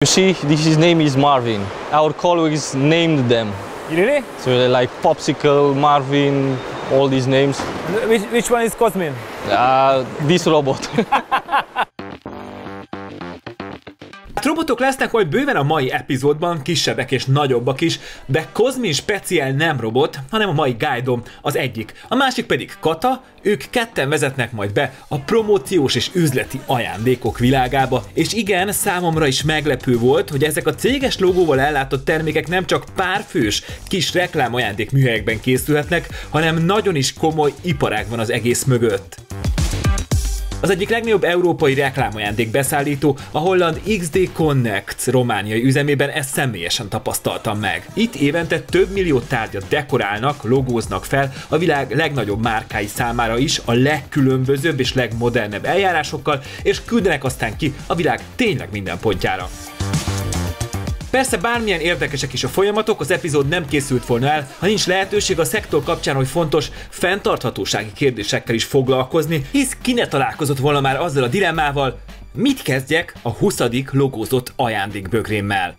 You see, his name is Marvin. Our colleagues named them. Really? So like Popsicle, Marvin, all these names. Which one is Cosmin? This robot. Robotok lesznek majd bőven a mai epizódban, kisebbek és nagyobbak is, de Cosmin speciál nem robot, hanem a mai guide-om az egyik. A másik pedig Kata, ők ketten vezetnek majd be a promóciós és üzleti ajándékok világába. És igen, számomra is meglepő volt, hogy ezek a céges logóval ellátott termékek nem csak párfős, kis reklámajándék műhelyekben készülhetnek, hanem nagyon is komoly iparág van az egész mögött. Az egyik legnagyobb európai reklámajándék beszállító, a holland XD Connect romániai üzemében ezt személyesen tapasztaltam meg. Itt évente több millió tárgyat dekorálnak, logóznak fel a világ legnagyobb márkái számára is a legkülönbözőbb és legmodernebb eljárásokkal, és küldenek aztán ki a világ tényleg minden pontjára. Persze bármilyen érdekesek is a folyamatok, az epizód nem készült volna el, ha nincs lehetőség a szektor kapcsán, hogy fontos fenntarthatósági kérdésekkel is foglalkozni, hisz ki ne találkozott volna már azzal a dilemmával, mit kezdjek a 20. logózott ajándékbögrémmel.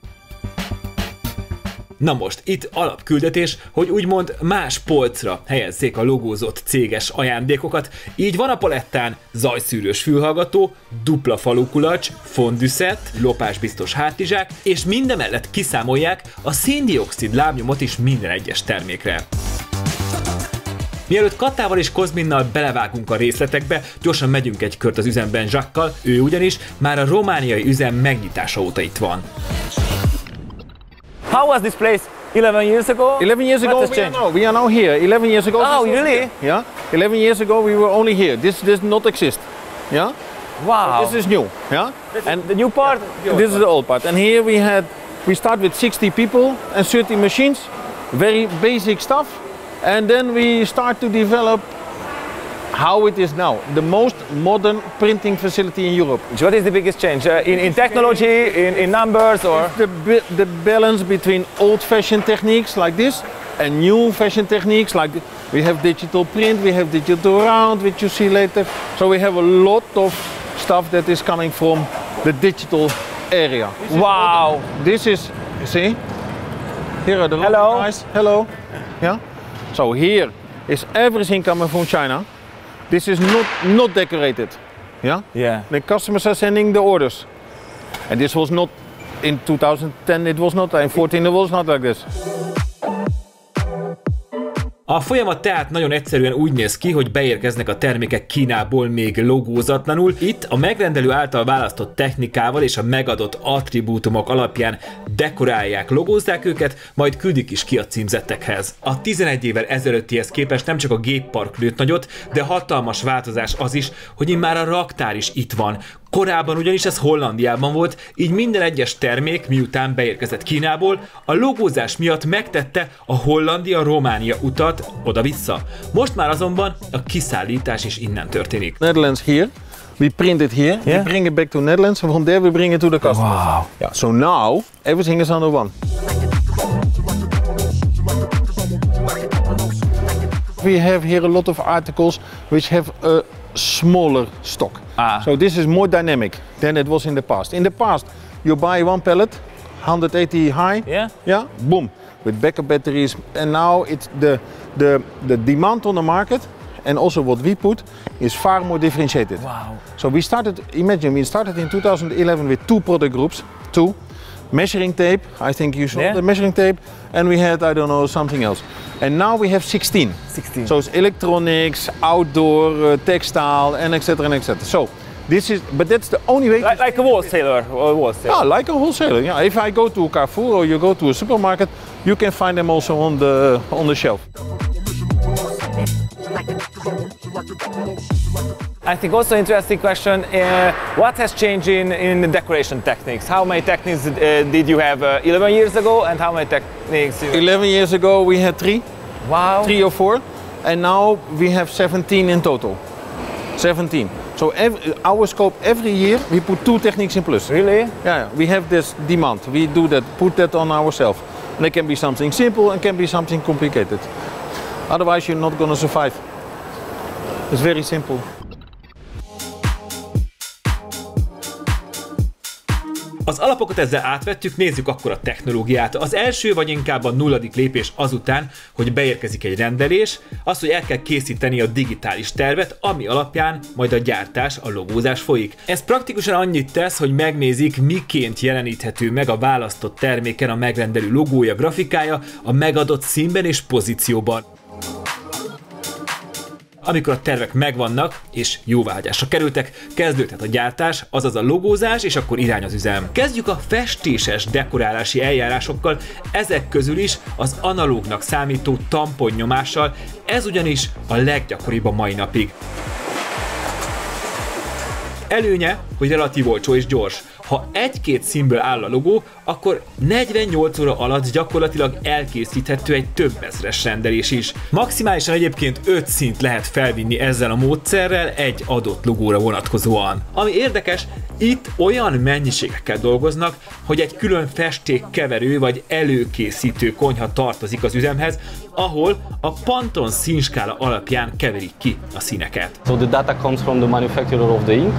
Na most, itt alapküldetés, hogy úgymond más polcra helyezzék a logózott céges ajándékokat, így van a palettán zajszűrős fülhallgató, dupla falukulacs, fondüszett, lopásbiztos hátizsák, és mindemellett kiszámolják a szén-dioxid lábnyomot is minden egyes termékre. Mielőtt Katával és Cosminnal belevágunk a részletekbe, gyorsan megyünk egy kört az üzemben Jacques-kal, ő ugyanis már a romániai üzem megnyitása óta itt van. How was this place 11 years ago? 11 years ago, we are now here. 11 years ago. Oh, really? Yeah. 11 years ago, we were only here. This does not exist. Yeah. Wow. So this is new. Yeah. And the new part? This is the old part. And here we start with 60 people and 30 machines. Very basic stuff. And then we start to develop how it is now, the most modern printing facility in Europe. What is the biggest change? In technology, in numbers, or? The balance between old-fashioned techniques like this and new fashion techniques like we have digital print, we have digital round, which you see later. So we have a lot of stuff that is coming from the digital area. Wow! This is, you see, here are the guys. Hello. Yeah. So here is everything coming from China. This is not decorated, yeah? Yeah. The customers are sending the orders. And this was not, in 2010 it was not, in 2014 it was not like this. A folyamat tehát nagyon egyszerűen úgy néz ki, hogy beérkeznek a termékek Kínából még logózatlanul. Itt a megrendelő által választott technikával és a megadott attribútumok alapján dekorálják, logózzák őket, majd küldik is ki a címzettekhez. A 11 évvel ezelőttihez képest nem csak a géppark nőtt nagyot, de hatalmas változás az is, hogy immár a raktár is itt van. Korábban ugyanis ez Hollandiában volt, így minden egyes termék, miután beérkezett Kínából, a logózás miatt megtette a Hollandia-Románia utat oda-vissza. Most már azonban a kiszállítás is innen történik. Netherlands here, we print it here, we bring it back to Netherlands, and from there we bring it to the customer. Wow. Yeah. So now everything is under one. We have here a lot of articles which have a smaller stock. So this is more dynamic than it was in the past. In the past, you buy one pallet, 180 high, yeah, boom, with backup batteries, and now it's the demand on the market and also what we put is far more differentiated. Wow. So we started, imagine, we started in 2011 with 2 product groups, 2. Measuring tape, I think you saw the measuring tape, and we had, I don't know, something else. And now we have 16. 16. So it's electronics, outdoor, textile, and etc. and etc. So this is, but that's the only way. Like a wholesaler or wholesale. Yeah, like a wholesaler. Yeah. If I go to Carrefour or you go to a supermarket, you can find them also on the shelf. I think also interesting question, what has changed in the decoration techniques? How many techniques did you have 11 years ago, and how many techniques? 11 years ago we had 3. Wow. 3 or 4, and now we have 17 in total. 17. So our scope every year we put 2 techniques in plus. Really? Yeah, we have this demand. We do that, put that on ourselves. And it can be something simple and can be something complicated. Otherwise you're not going to survive. It's very simple. Az alapokat ezzel átvettük, nézzük akkor a technológiát. Az első vagy inkább a nulladik lépés azután, hogy beérkezik egy rendelés, az, hogy el kell készíteni a digitális tervet, ami alapján majd a gyártás, a logózás folyik. Ez praktikusan annyit tesz, hogy megnézik, miként jeleníthető meg a választott terméken a megrendelő logója, grafikája a megadott színben és pozícióban. Amikor a tervek megvannak és jóváhagyásra kerültek, kezdődhet a gyártás, azaz a logózás, és akkor irány az üzem. Kezdjük a festéses dekorálási eljárásokkal, ezek közül is az analógnak számító tamponnyomással, ez ugyanis a leggyakoribb a mai napig. Előnye, hogy relatív olcsó és gyors. Ha egy-két színből áll a logó, akkor 48 óra alatt gyakorlatilag elkészíthető egy több ezres rendelés is. Maximálisan egyébként 5 színt lehet felvinni ezzel a módszerrel egy adott logóra vonatkozóan. Ami érdekes, itt olyan mennyiségekkel dolgoznak, hogy egy külön festékkeverő vagy előkészítő konyha tartozik az üzemhez, ahol a Pantone színskála alapján keverik ki a színeket. So the data comes from the manufacturer of the ink.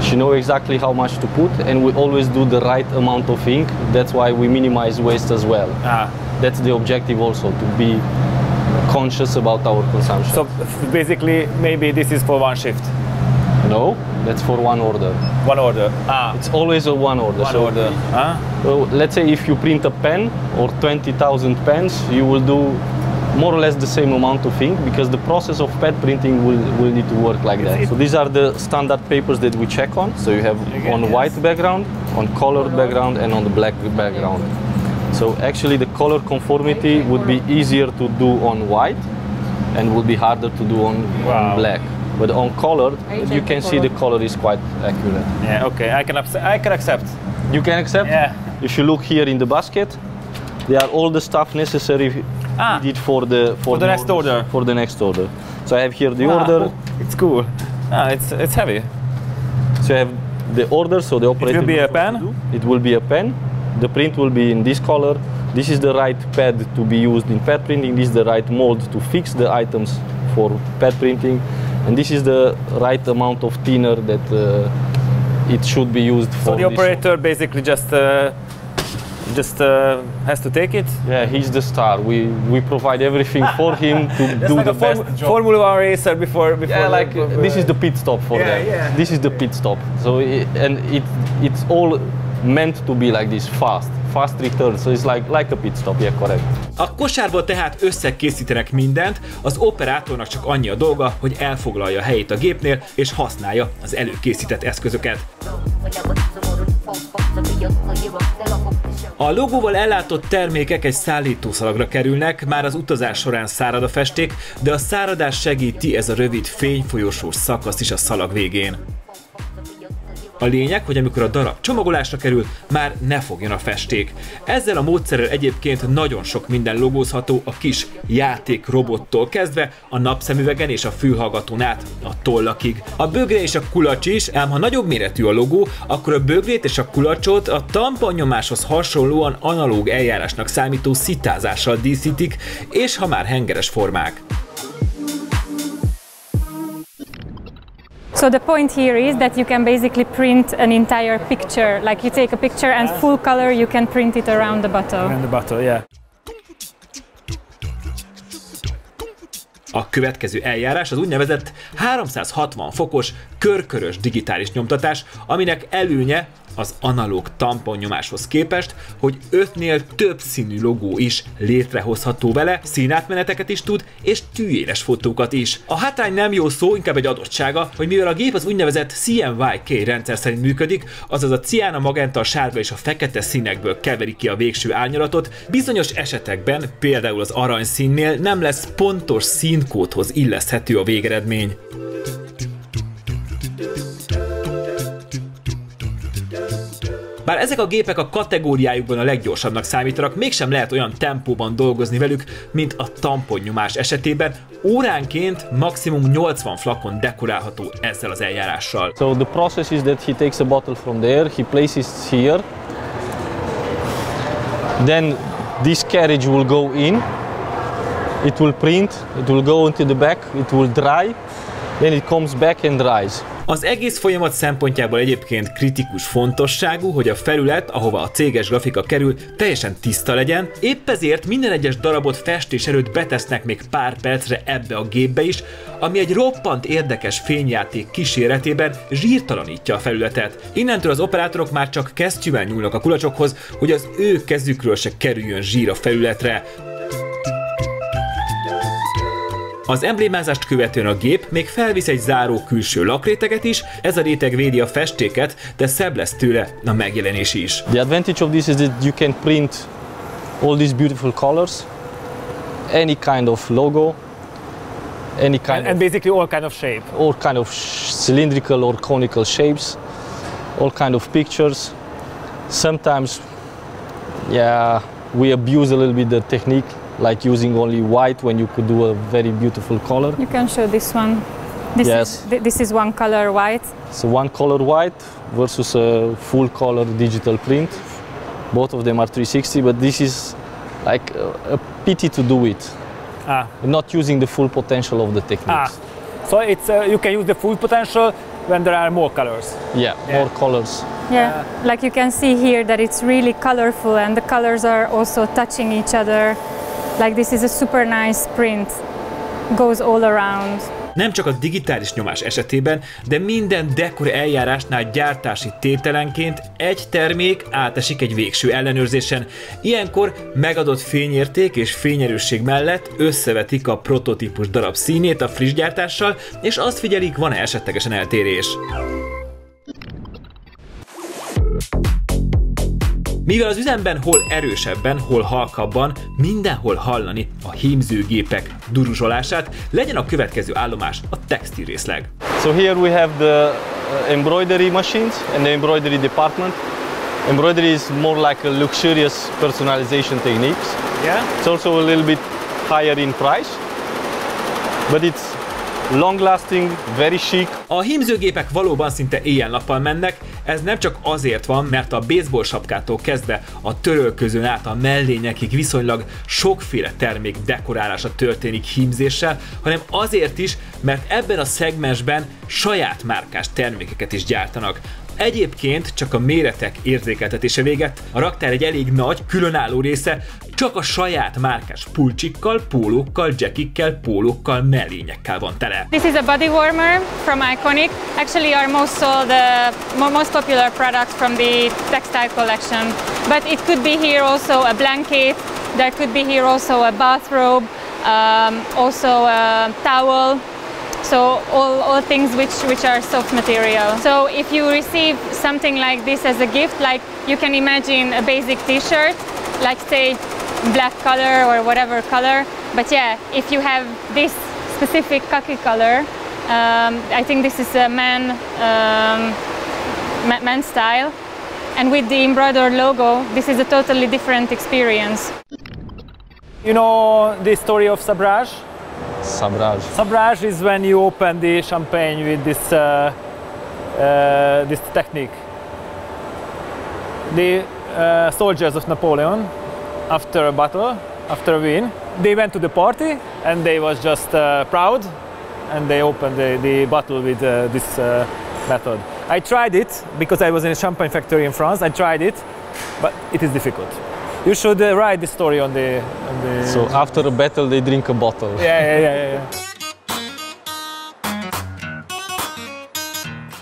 She knows exactly how much to put, and we always do the right amount of ink. That's why we minimize waste as well. That's the objective also, to be conscious about our consumption. So basically, maybe this is for one shift? No, that's for one order. One order. It's always a one order. One order. So let's say if you print a pen or 20,000 pens, you will do more or less the same amount of ink, because the process of pad printing will need to work like that. So these are the standard papers that we check on. So you have on white background, on colored background, and on the black background. So actually the color conformity would be easier to do on white and would be harder to do on black. But on colored, you can see the color is quite accurate. Yeah, okay, I can accept. You can accept? Yeah. If you look here in the basket, they are all the stuff necessary needed for the next order. For the next order. So I have here the order. It's cool. It's heavy. So I have the order, so the operator. It will be a pen? It will be a pen. The print will be in this color. This is the right pad to be used in pad printing. This is the right mold to fix the items for pad printing. And this is the right amount of thinner that it should be used for. So the operator basically just has to take it? Yeah, he's the star. We provide everything for him to do like the best job. Formula One racer before yeah, like this is the pit stop for them. Yeah. This is the pit stop. So it's all meant to be like this, fast return. So it's like a pit stop. Yeah, correct. A kosárból tehát összekészítenek mindent, az operátornak csak annyi a dolga, hogy elfoglalja a helyét a gépnél és használja az előkészített eszközöket. A logóval ellátott termékek egy szállítószalagra kerülnek, már az utazás során szárad a festék, de a száradás segíti ez a rövid fényfolyósós szakasz is a szalag végén. A lényeg, hogy amikor a darab csomagolásra kerül, már ne fogjon a festék. Ezzel a módszerrel egyébként nagyon sok minden logózható, a kis játék robottól kezdve a napszemüvegen és a fülhallgatón át a tollakig. A bögre és a kulacs is, ám ha nagyobb méretű a logó, akkor a bögrét és a kulacsot a tamponnyomásshoz hasonlóan analóg eljárásnak számító szitázással díszítik, és ha már hengeres formák. So the point here is that you can basically print an entire picture. Like you take a picture and full color, you can print it around the bottle. Around the bottle, yeah. A következő eljárás az úgynevezett 360 fokos körkörös digitális nyomtatás, aminek előnye az analóg tamponnyomashoz képest, hogy 5-nél több színű logó is létrehozható vele, színátmeneteket is tud, és tűéles fotókat is. A hátrány nem jó szó, inkább egy adottsága, hogy mivel a gép az úgynevezett CMYK rendszer szerint működik, azaz a cián, a magenta, a sárga és a fekete színekből keveri ki a végső árnyalatot, bizonyos esetekben, például az aranyszínnél nem lesz pontos színkódhoz illeszthető a végeredmény. Bár ezek a gépek a kategóriájukban a leggyorsabbnak számítanak, mégsem lehet olyan tempóban dolgozni velük, mint a tamponnnyomás esetében. Óránként maximum 80 flakon dekorálható ezzel az eljárással. So the process is that he takes a bottle from there, he places here, then this carriage will go in, it will print, it will go into the back, it will dry, then it comes back and dries. Az egész folyamat szempontjából egyébként kritikus fontosságú, hogy a felület, ahova a céges grafika kerül, teljesen tiszta legyen, épp ezért minden egyes darabot festés előtt betesznek még pár percre ebbe a gépbe is, ami egy roppant érdekes fényjáték kíséretében zsírtalanítja a felületet. Innentől az operátorok már csak kesztyűvel nyúlnak a kulacsokhoz, hogy az ő kezükről se kerüljön zsír a felületre. Az emblémázást követően a gép még felvisz egy záró külső lakréteget is, ez a réteg védi a festéket, de szebb lesz tőle a megjelenés is. The advantage of this is that you can print all these beautiful colors, any kind of logo, any kind and basically all kind of shape. All kind of cylindrical or conical shapes, all kind of pictures. Sometimes, yeah, we abuse a little bit the technique, like using only white when you could do a very beautiful color. You can show this one. This is one color white. So one color white versus a full color digital print. Both of them are 360, but this is like a pity to do it. Not using the full potential of the techniques. So it's you can use the full potential when there are more colors. Yeah, more colors. Yeah, like you can see here that it's really colorful and the colors are also touching each other. Like this is a super nice print, goes all around. Nem csak a digitális nyomás esetében, de minden dekor eljárásnál gyártási tételenként egy termék átesik egy végső ellenőrzésen. Ilyenkor megadott fényérték és fényerősség mellett összevetik a prototípus darab színét a friss gyártással, és azt figyelik, van-e esetlegesen eltérés. Mivel az üzemben hol erősebben, hol halkabban, mindenhol hallani a hímzőgépek duruzsolását, legyen a következő állomás a textil részleg. So here we have the embroidery machines and the embroidery department. Embroidery is more like a luxurious personalization techniques. Yeah. It's also a little bit higher in price, but it's long-lasting, very chic. A hímzőgépek valóban szinte éjjel-nappal mennek, ez nem csak azért van, mert a baseball sapkától kezdve a törölközőn át a mellényekig viszonylag sokféle termék dekorálása történik hímzéssel, hanem azért is, mert ebben a szegmensben saját márkás termékeket is gyártanak. Egyébként csak a méretek érzékeltetése véget, a raktár egy elég nagy, különálló része csak a saját márkás pulcsikkal, pólókkal, jackikkel, pólókkal, mellényekkel van tele. This is a body warmer from Iconic. Actually our most popular products from the textile collection. But it could be here also a blanket, there could be here also a bathrobe, also a towel. So all things which are soft material. So if you receive something like this as a gift, like you can imagine a basic t-shirt, like say black color or whatever color, but yeah, if you have this specific khaki color, I think this is a man style, and with the embroidered logo, this is a totally different experience. You know the story of sabrage? Sabrage. Sabrage is when you open the champagne with this this technique. The soldiers of Napoleon, after a battle, after a win, they went to the party and they was just proud, and they opened the bottle with this method. I tried it because I was in a champagne factory in France. I tried it, but it is difficult. You should write the story on the... So after a battle they drink a bottle. Yeah.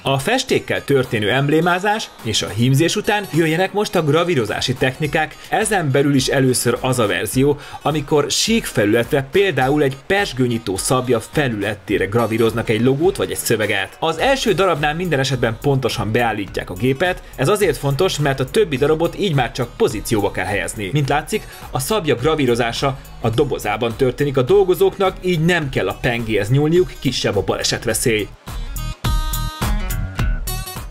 A festékkel történő emblémázás és a hímzés után jöjjenek most a gravírozási technikák, ezen belül is először az a verzió, amikor sík felületre például egy pezsgőnyitó szabja felületére gravíroznak egy logót vagy egy szöveget. Az első darabnál minden esetben pontosan beállítják a gépet, ez azért fontos, mert a többi darabot így már csak pozícióba kell helyezni. Mint látszik, a szabja gravírozása a dobozában történik a dolgozóknak, így nem kell a pengéhez nyúlniuk, kisebb a balesetveszély.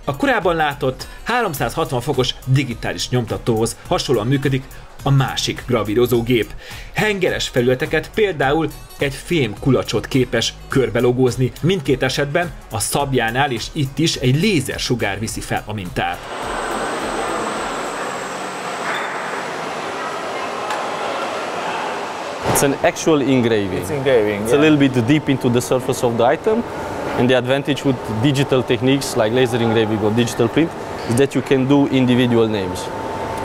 A korábban látott 360 fokos digitális nyomtatóhoz hasonlóan működik a másik gravírozógép. Hengeres felületeket például egy fém kulacsot képes körbelogózni, mindkét esetben a szabjánál és itt is egy lézersugár viszi fel a mintát. It's an actual engraving. It's engraving. It's a little bit deep into the surface of the item. And the advantage with digital techniques like laser engraving or digital print is that you can do individual names.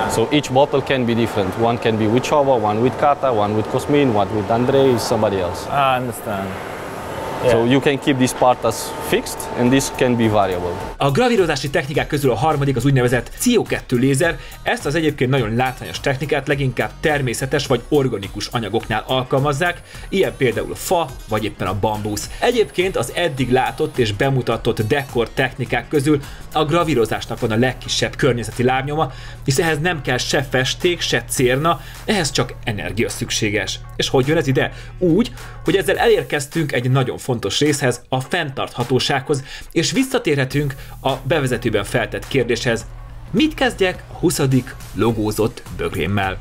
So each bottle can be different. One can be with Chava, one with Kata, one with Cosmin, one with Andrei, somebody else. I understand. So you can keep this part as fixed and this can be variable. A gravírozási technikák közül a harmadik az úgynevezett CO2 lézer. Ezt az egyébként nagyon látványos technikát leginkább természetes vagy organikus anyagoknál alkalmazzák, ilyen például a fa vagy éppen a bambusz. Egyébként az eddig látott és bemutatott dekor technikák közül a gravírozásnak van a legkisebb környezeti lábnyoma, hisz ehhez nem kell se festék, se cérna, ehhez csak energia szükséges. És hogy jön ez ide? Úgy, hogy ezzel elérkeztünk egy nagyon fontos részhez, a fenntarthatósághoz, és visszatérhetünk a bevezetőben feltett kérdéshez. Mit kezdjek a 20. logózott bögrémmel?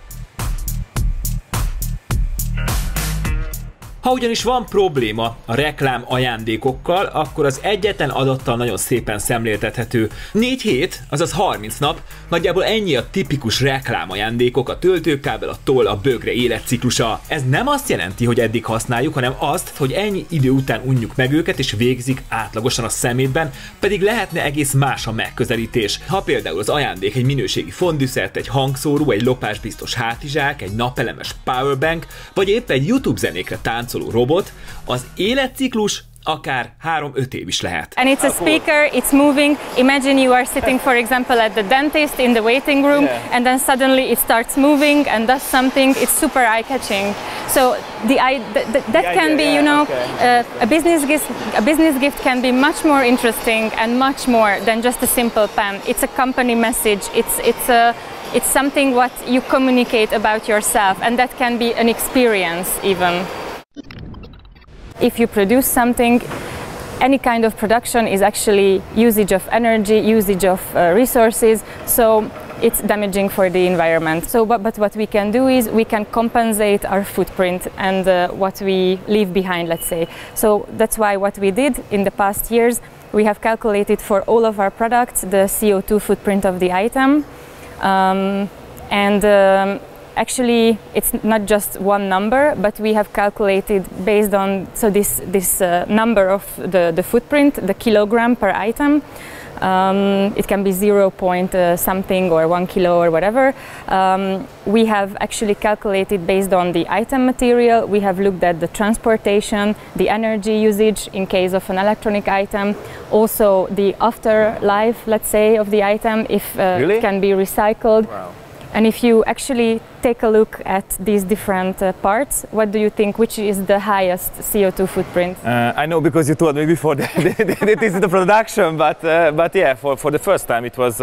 Ha ugyanis van probléma a reklám ajándékokkal, akkor az egyetlen adattal nagyon szépen szemléltethető. 4 hét, azaz 30 nap, nagyjából ennyi a tipikus reklám ajándékok, a töltőkábel, a toll, a bögre életciklusa. Ez nem azt jelenti, hogy eddig használjuk, hanem azt, hogy ennyi idő után unjuk meg őket és végzik átlagosan a szemétben, pedig lehetne egész más a megközelítés. Ha például az ajándék egy minőségi fondűszert, egy hangszóró, egy lopásbiztos hátizsák, egy napelemes powerbank, vagy épp egy YouTube zenékre táncoló robot, az életciklus akár 3-5 év is lehet. And it's a speaker, it's moving. Imagine you are sitting, for example, at the dentist in the waiting room, and then suddenly it starts moving and does something. It's super eye-catching. So that can be, you know, a business gift can be much more interesting and much more than just a simple pen. It's a company message. It's something what you communicate about yourself, and that can be an experience even. If you produce something, any kind of production is actually usage of energy, usage of resources, so it's damaging for the environment. So, but what we can do is we can compensate our footprint and what we leave behind, let's say. So that's why what we did in the past years, we have calculated for all of our products the CO2 footprint of the item. Actually, it's not just one number, but we have calculated based on this number of the footprint, the kilogram per item. It can be 0 point something or 1 kilo or whatever. We have actually calculated based on the item material. We have looked at the transportation, the energy usage in case of an electronic item, also the afterlife, let's say, of the item, if it can be recycled. Wow. And if you actually take a look at these different parts, what do you think, which is the highest CO2 footprint? I know because you told me before that it is the production, but yeah, for the first time it was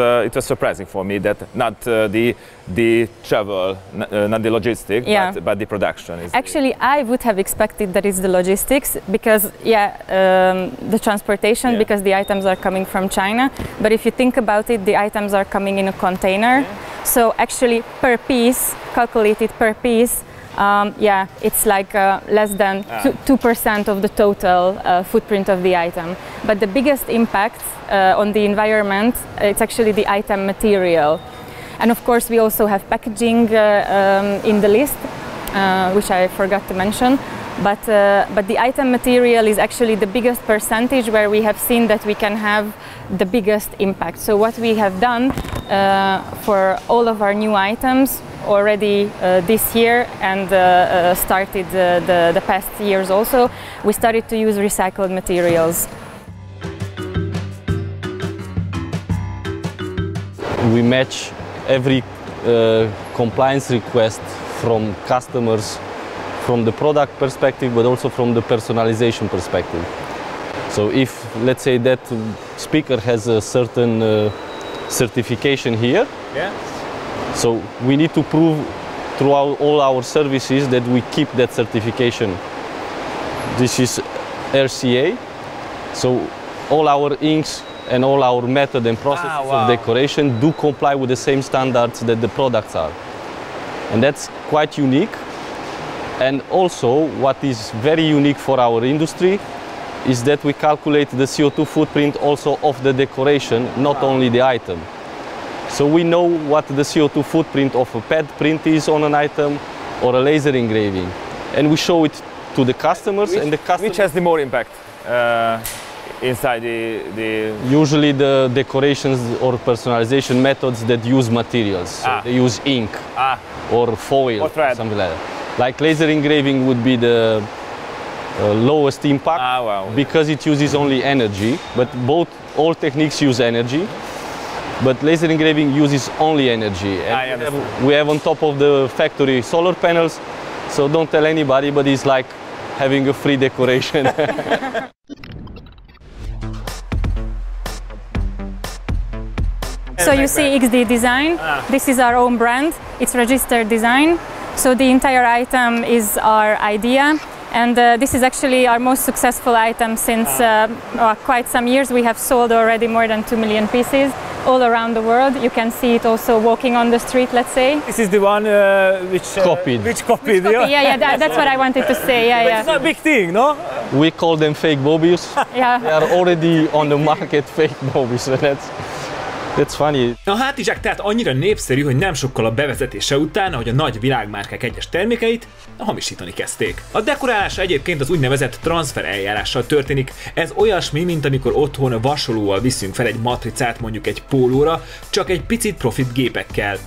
surprising for me that not the travel, not the logistics, but the production. Actually, I would have expected that it's the logistics because, the transportation, because the items are coming from China. But if you think about it, the items are coming in a container. So actually, per piece, calculated per piece, it's like less than 2% of the total footprint of the item. But the biggest impact on the environment, it's actually the item material. And of course, we also have packaging in the list, which I forgot to mention. But the item material is actually the biggest percentage where we have seen that we can have the biggest impact. So what we have done for all of our new items already this year and started the past years also, we started to use recycled materials. We match every compliance request from customers from the product perspective, but also from the personalization perspective. So if, let's say, that speaker has a certain certification here, so we need to prove throughout all our services that we keep that certification. This is RCA, so all our inks and all our method and processes of decoration do comply with the same standards that the products are. And that's quite unique. And also, what is very unique for our industry is that we calculate the CO2 footprint also of the decoration, not only the item. So we know what the CO2 footprint of a pad print is on an item or a laser engraving. And we show it to the customers. Which has the more impact? inside the... Usually the decorations or personalization methods that use materials. So they use ink or foil, or thread. Something like that. Like laser engraving would be the lowest impact because it uses only energy, but all techniques use energy. But laser engraving uses only energy. And we have on top of the factory solar panels, so don't tell anybody, but it's like having a free decoration. So you see XD Design, this is our own brand, it's registered design. So the entire item is our idea. And this is actually our most successful item since quite some years. We have sold already more than 2 million pieces all around the world. You can see it also walking on the street, let's say. This is the one which copied. Yeah, that's what I wanted to say. It's not a big thing, no? We call them fake bobies. Yeah. They are already on the market, fake bobies. So that's funny. A hátizsák tehát annyira népszerű, hogy nem sokkal a bevezetése után, ahogy a nagy világmárkák egyes termékeit hamisítani kezdték. A dekorálása egyébként az úgynevezett transfer eljárással történik. Ez olyasmi, mint amikor otthon vasalóval viszünk fel egy matricát mondjuk egy pólóra, csak egy picit profit gépekkel.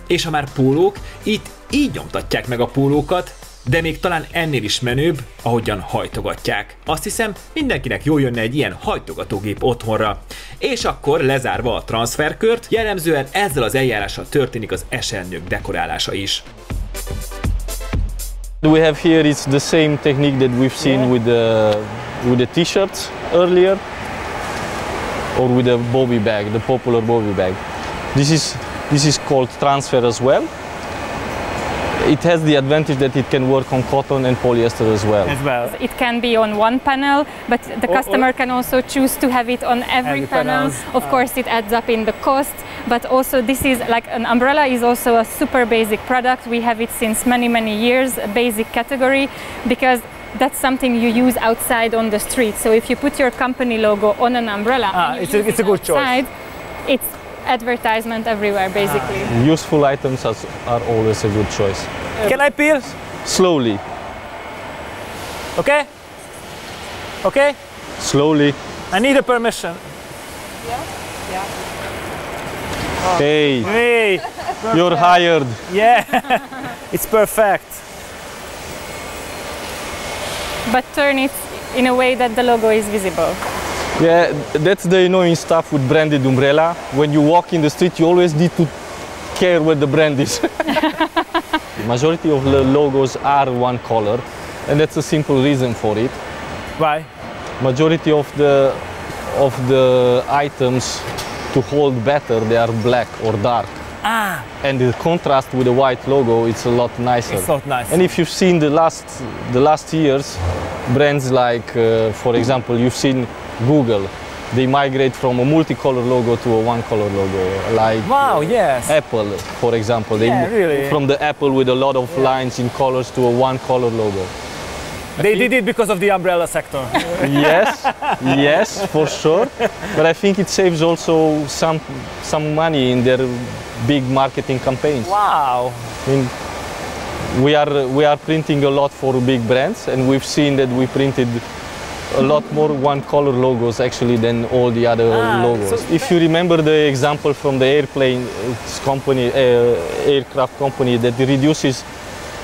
És ha már pólók, itt így nyomtatják meg a pólókat, de még talán ennél is menőbb, ahogyan hajtogatják. Azt hiszem, mindenkinek jól jönne egy ilyen hajtogatógép otthonra. És akkor lezárva a transferkört, jellemzően ezzel az eljárással történik az esernyők dekorálása is. We have here is the same technique that we've seen with the t-shirts earlier, or with the bobby bag, the popular bobby bag. This is called transfer as well. It has the advantage that it can work on cotton and polyester as well. It can be on one panel, but the customer can also choose to have it on every panel. Of course, it adds up in the cost, but also this is like an umbrella is also a super basic product. We have it since many years, a basic category, because that's something you use outside on the street. So if you put your company logo on an umbrella, it's a good choice. It's advertisement everywhere, basically. Useful items are always a good choice. Can I peel? Slowly. Okay? Okay? Slowly. I need a permission. Yeah. Hey, you're hired. Yeah, it's perfect. But turn it in a way that the logo is visible. Yeah, that's the annoying stuff with branded umbrella. When you walk in the street, you always need to care what the brand is. The majority of the logos are one color, and that's a simple reason for it. Why? Majority of the items to hold better, they are black or dark. And the contrast with the white logo, it's a lot nicer. It's not nice. And if you've seen the last years, brands like, for example, you've seen Google, they migrate from a multicolor logo to a one-color logo. Like Apple, for example, they really. From the Apple with a lot of lines in colors to a one-color logo. They did it because of the umbrella sector. Yes, for sure. But I think it saves also some money in their big marketing campaigns. Wow. I mean, we are printing a lot for big brands, and we've seen that we printed a lot more one-color logos actually than all the other logos. So if you remember the example from the aircraft company that reduces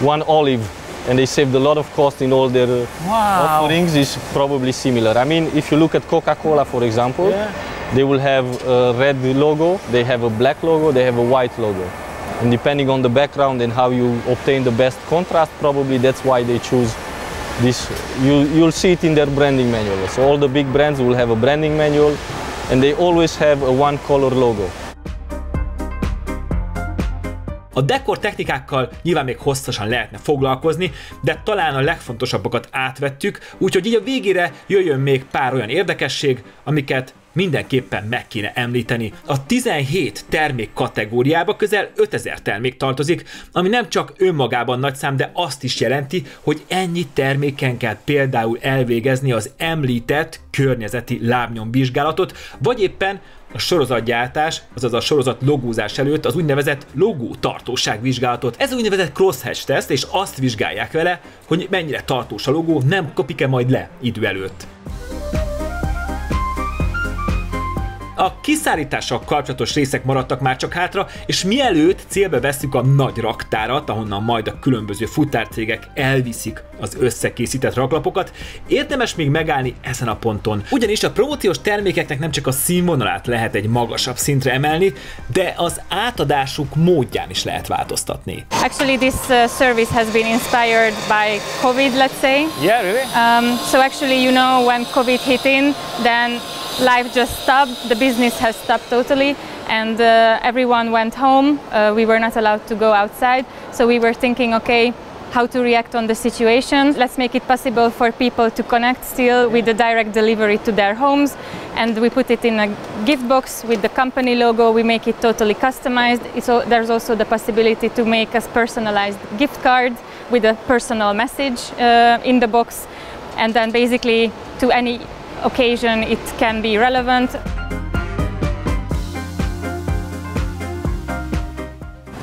one olive and they saved a lot of cost in all their offerings, is probably similar. I mean, if you look at Coca-Cola, for example, they will have a red logo, they have a black logo, they have a white logo. And depending on the background and how you obtain the best contrast, probably that's why they choose this. You'll see it in their branding manual. So all the big brands will have a branding manual, and they always have a one-color logo. A dekor technikákkal nyilván még hosszasan lehetne foglalkozni, de talán a legfontosabbakat átvettük, úgyhogy így a végére jöjjön még pár olyan érdekesség, amiket mindenképpen meg kéne említeni. A 17 termék kategóriába közel 5000 termék tartozik, ami nem csak önmagában nagy szám, de azt is jelenti, hogy ennyi terméken kell például elvégezni az említett környezeti lábnyomvizsgálatot, vagy éppen a sorozatgyártás, azaz a sorozat logózás előtt az úgynevezett logó tartóságvizsgálatot. Ez úgynevezett crosshatch teszt, és azt vizsgálják vele, hogy mennyire tartós a logó, nem kopik-e majd le idő előtt. A kiszállítással kapcsolatos részek maradtak már csak hátra, és mielőtt célbe vesszük a nagy raktárat, ahonnan majd a különböző futárcégek elviszik az összekészített raklapokat, érdemes még megállni ezen a ponton. Ugyanis a promóciós termékeknek nem csak a színvonalát lehet egy magasabb szintre emelni, de az átadásuk módján is lehet változtatni. Actually, this service has been inspired by COVID, let's say. Yeah, really? So actually, you know, when COVID hit in, then life just stopped, the business has stopped totally, and everyone went home. We were not allowed to go outside, so we were thinking, okay, how to react on the situation. Let's make it possible for people to connect still with the direct delivery to their homes, and we put it in a gift box with the company logo. We make it totally customized. There's also the possibility to make a personalized gift card with a personal message in the box, and then basically to any occasion it can be relevant.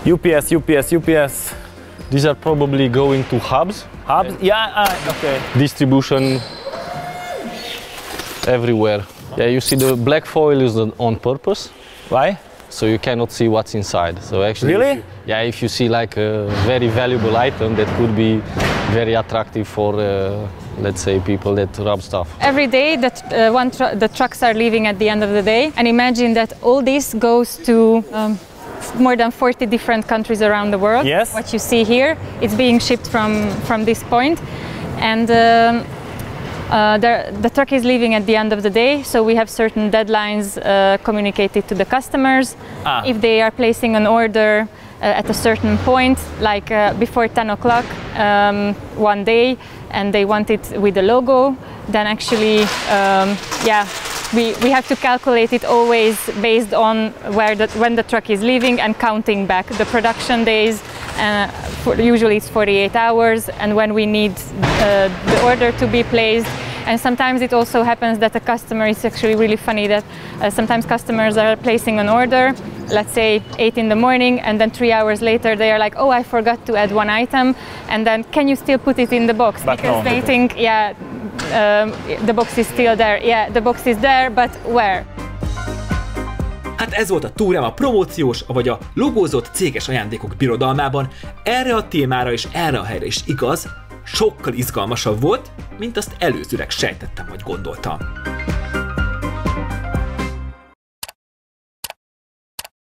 UPS. These are probably going to hubs. Hubs? Yeah, okay. Distribution everywhere. Yeah, you see the black foil is on purpose. Why? So you cannot see what's inside. So actually, really? If you see like a very valuable item that could be very attractive for, let's say, people that rub stuff. Every day the trucks are leaving at the end of the day, and imagine that all this goes to more than 40 different countries around the world. Yes. What you see here, it's being shipped from this point, and the truck is leaving at the end of the day, so we have certain deadlines communicated to the customers. If they are placing an order at a certain point, like before 10 o'clock one day, and they want it with the logo, then actually, we have to calculate it always based on when the truck is leaving and counting back the production days. Usually it's 48 hours, and when we need the order to be placed. And sometimes it also happens that a customer, it's actually really funny that sometimes customers are placing an order, let's say 8 in the morning, and then 3 hours later they are like, oh, I forgot to add one item, and then can you still put it in the box? But because no. They think, the box is still there. Yeah, the box is there, but where? Hát ez volt a túrám a promóciós, vagy a logózott céges ajándékok birodalmában. Erre a témára és erre a helyre is igaz, sokkal izgalmasabb volt, mint azt előzőleg sejtettem vagy gondoltam.